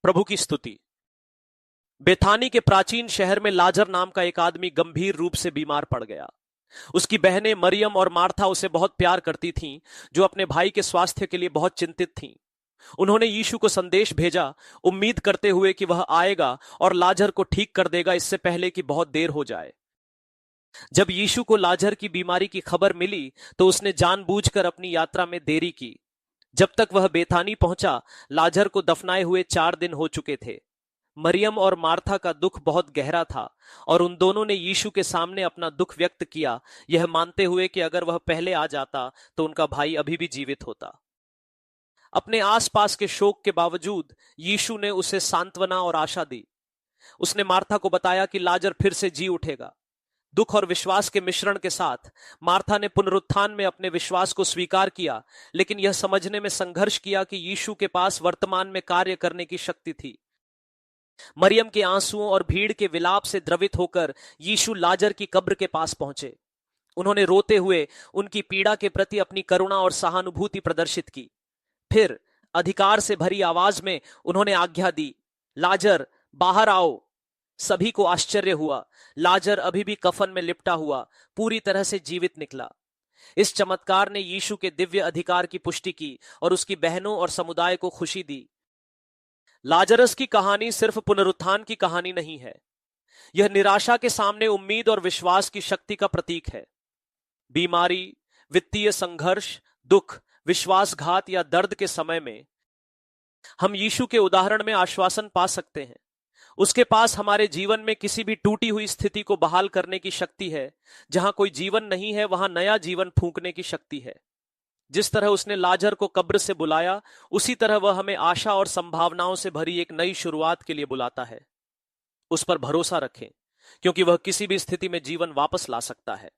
प्रभु की स्तुति। बेथानी के प्राचीन शहर में लाजर नाम का एक आदमी गंभीर रूप से बीमार पड़ गया। उसकी बहनें मरियम और मार्था उसे बहुत प्यार करती थीं, जो अपने भाई के स्वास्थ्य के लिए बहुत चिंतित थीं। उन्होंने यीशु को संदेश भेजा, उम्मीद करते हुए कि वह आएगा और लाजर को ठीक कर देगा इससे पहले कि बहुत देर हो जाए। जब यीशु को लाजर की बीमारी की खबर मिली तो उसने जानबूझकर अपनी यात्रा में देरी की। जब तक वह बेथानी पहुंचा, लाजर को दफनाए हुए 4 दिन हो चुके थे। मरियम और मार्था का दुख बहुत गहरा था और उन दोनों ने यीशु के सामने अपना दुख व्यक्त किया, यह मानते हुए कि अगर वह पहले आ जाता तो उनका भाई अभी भी जीवित होता। अपने आसपास के शोक के बावजूद यीशु ने उसे सांत्वना और आशा दी। उसने मार्था को बताया कि लाजर फिर से जी उठेगा। दुख और विश्वास के मिश्रण के साथ मार्था ने पुनरुत्थान में अपने विश्वास को स्वीकार किया, लेकिन यह समझने में संघर्ष किया कि यीशु के पास वर्तमान में कार्य करने की शक्ति थी। मरियम के आंसुओं और भीड़ के विलाप से द्रवित होकर यीशु लाजर की कब्र के पास पहुंचे। उन्होंने रोते हुए उनकी पीड़ा के प्रति अपनी करुणा और सहानुभूति प्रदर्शित की। फिर अधिकार से भरी आवाज में उन्होंने आज्ञा दी, लाजर बाहर आओ। सभी को आश्चर्य हुआ। लाजर अभी भी कफन में लिपटा हुआ पूरी तरह से जीवित निकला। इस चमत्कार ने यीशु के दिव्य अधिकार की पुष्टि की और उसकी बहनों और समुदाय को खुशी दी। लाजरस की कहानी सिर्फ पुनरुत्थान की कहानी नहीं है, यह निराशा के सामने उम्मीद और विश्वास की शक्ति का प्रतीक है। बीमारी, वित्तीय संघर्ष, दुख, विश्वासघात या दर्द के समय में हम यीशु के उदाहरण में आश्वासन पा सकते हैं। उसके पास हमारे जीवन में किसी भी टूटी हुई स्थिति को बहाल करने की शक्ति है। जहां कोई जीवन नहीं है, वहां नया जीवन फूंकने की शक्ति है। जिस तरह उसने लाजर को कब्र से बुलाया, उसी तरह वह हमें आशा और संभावनाओं से भरी एक नई शुरुआत के लिए बुलाता है। उस पर भरोसा रखें, क्योंकि वह किसी भी स्थिति में जीवन वापस ला सकता है।